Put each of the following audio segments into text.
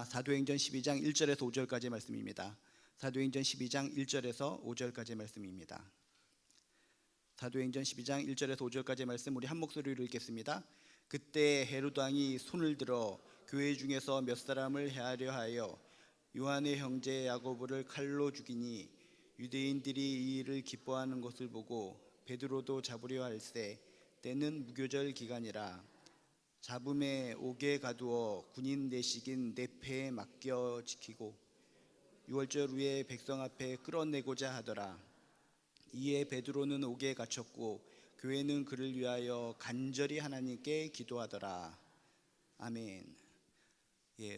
사도행전 12장 1절에서 5절까지의 말씀입니다. 사도행전 12장 1절에서 5절까지의 말씀입니다. 사도행전 12장 1절에서 5절까지의 말씀 우리 한 목소리로 읽겠습니다. 그때 헤롯 왕이 손을 들어 교회 중에서 몇 사람을 해하려 하여 요한의 형제 야고보를 칼로 죽이니 유대인들이 이 일을 기뻐하는 것을 보고 베드로도 잡으려 할세 때는 무교절 기간이라 잡음에 옥에 가두어 군인 내식인 네페에 맡겨 지키고 6월절 후에 백성 앞에 끌어내고자 하더라. 이에 베드로는 옥에 갇혔고 교회는 그를 위하여 간절히 하나님께 기도하더라. 아멘.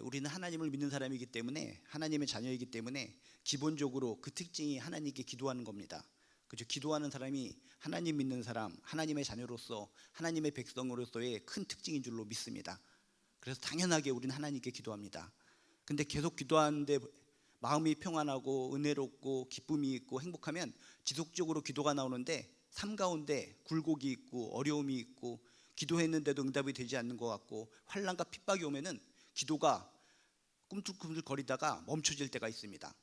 우리는 하나님을 믿는 사람이기 때문에, 하나님의 자녀이기 때문에 기본적으로 그 특징이 하나님께 기도하는 겁니다. 그죠? 기도하는 사람이 하나님 믿는 사람, 하나님의 자녀로서, 하나님의 백성으로서의 큰 특징인 줄로 믿습니다. 그래서 당연하게 우리는 하나님께 기도합니다. 근데 계속 기도하는데 마음이 평안하고 은혜롭고 기쁨이 있고 행복하면 지속적으로 기도가 나오는데 삶 가운데 굴곡이 있고 어려움이 있고 기도했는데도 응답이 되지 않는 것 같고 환난과 핍박이 오면은 기도가 꿈틀꿈틀 거리다가 멈춰질 때가 있습니다.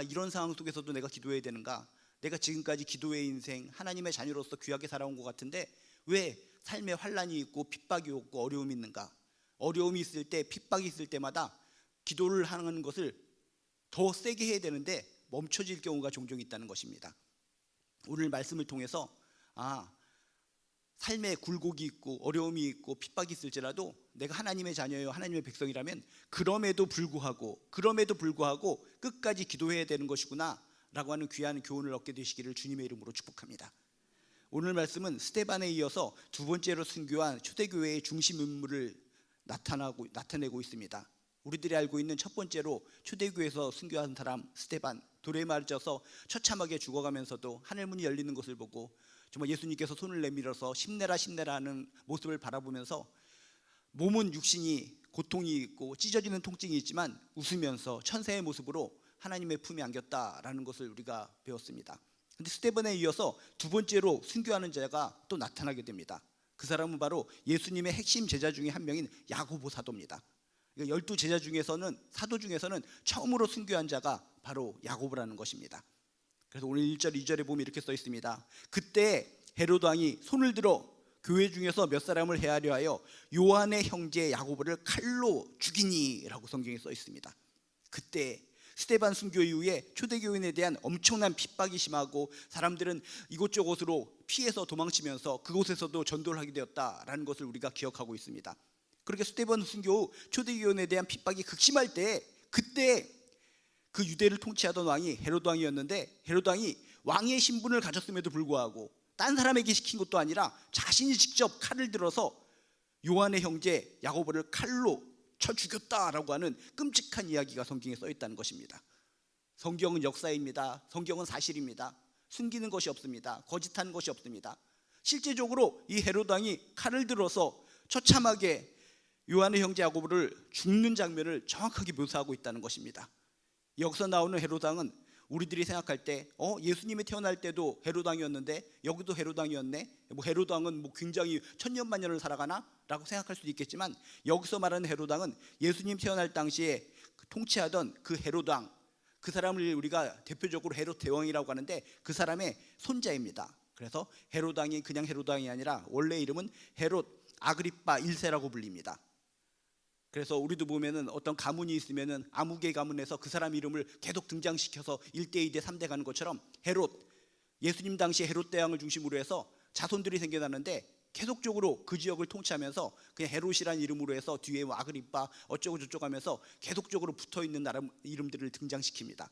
이런 상황 속에서도 내가 기도해야 되는가? 내가 지금까지 기도의 인생, 하나님의 자녀로서 귀하게 살아온 것 같은데 왜 삶에 환난이 있고 핍박이 없고 어려움이 있는가? 어려움이 있을 때, 핍박이 있을 때마다 기도를 하는 것을 더 세게 해야 되는데 멈춰질 경우가 종종 있다는 것입니다. 오늘 말씀을 통해서 삶에 굴곡이 있고 어려움이 있고 핍박이 있을지라도 내가 하나님의 자녀요 하나님의 백성이라면 그럼에도 불구하고 끝까지 기도해야 되는 것이구나 라고 하는 귀한 교훈을 얻게 되시기를 주님의 이름으로 축복합니다. 오늘 말씀은 스데반에 이어서 두 번째로 순교한 초대교회의 중심 인물을 나타내고 있습니다. 우리들이 알고 있는 첫 번째로 초대교회에서 순교한 사람 스데반, 돌에 맞아서 처참하게 죽어가면서도 하늘문이 열리는 것을 보고 정말 예수님께서 손을 내밀어서 힘내라 하는 모습을 바라보면서 몸은 육신이 고통이 있고 찢어지는 통증이 있지만 웃으면서 천사의 모습으로 하나님의 품에 안겼다라는 것을 우리가 배웠습니다. 그런데 스데반에 이어서 두 번째로 순교하는 자가 또 나타나게 됩니다. 그 사람은 바로 예수님의 핵심 제자 중에 한 명인 야고보 사도입니다. 12제자 중에서는, 사도 중에서는 처음으로 순교한 자가 바로 야고보라는 것입니다. 그래서 오늘 1절 2절에 보면 이렇게 써 있습니다. 그때 헤롯 왕이 손을 들어 교회 중에서 몇 사람을 해하려 하여 요한의 형제 야고보를 칼로 죽이니 라고 성경에 써 있습니다. 그때 스데반 순교 이후에 초대교인에 대한 엄청난 핍박이 심하고 사람들은 이곳저곳으로 피해서 도망치면서 그곳에서도 전도를 하게 되었다라는 것을 우리가 기억하고 있습니다. 그렇게 스데반 순교 후 초대교인에 대한 핍박이 극심할 때 그때 그 유대를 통치하던 왕이 헤롯 왕이었는데 헤롯 왕이 왕의 신분을 가졌음에도 불구하고 딴 사람에게 시킨 것도 아니라 자신이 직접 칼을 들어서 요한의 형제 야고보를 칼로 쳐 죽였다라고 하는 끔찍한 이야기가 성경에 써 있다는 것입니다. 성경은 역사입니다. 성경은 사실입니다. 숨기는 것이 없습니다. 거짓하는 것이 없습니다. 실제적으로 이 헤롯 왕이 칼을 들어서 처참하게 요한의 형제 야고보를 죽는 장면을 정확하게 묘사하고 있다는 것입니다. 여기서 나오는 헤롯 왕은 우리들이 생각할 때 예수님이 태어날 때도 헤롯 왕이었는데 여기도 헤롯 왕이었네, 헤롯 왕은 굉장히 천년만년을 살아가나? 라고 생각할 수도 있겠지만 여기서 말하는 헤롯 왕은 예수님 태어날 당시에 통치하던 그 헤롯 왕, 그 사람을 우리가 대표적으로 헤롯 대왕이라고 하는데 그 사람의 손자입니다. 그래서 헤롯 왕이 그냥 헤롯 왕이 아니라 원래 이름은 헤롯 아그리빠 1세라고 불립니다. 그래서 우리도 보면은 어떤 가문이 있으면은 아무개 가문에서 그 사람 이름을 계속 등장시켜서 1대, 2대, 3대 가는 것처럼 헤롯, 예수님 당시 헤롯 대왕을 중심으로 해서 자손들이 생겨나는데 계속적으로 그 지역을 통치하면서 그냥 헤롯이라는 이름으로 해서 뒤에 아그리빠 어쩌고 저쩌고 하면서 계속적으로 붙어있는 나라 이름들을 등장시킵니다.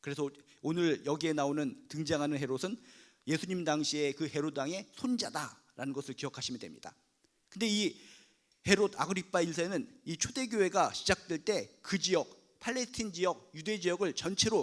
그래서 오늘 여기에 나오는 등장하는 헤롯은 예수님 당시에 그 헤롯 왕의 손자다라는 것을 기억하시면 됩니다. 근데 이 헤롯 아그리빠 1세는 이 초대교회가 시작될 때 그 지역, 팔레스틴 지역, 유대 지역을 전체로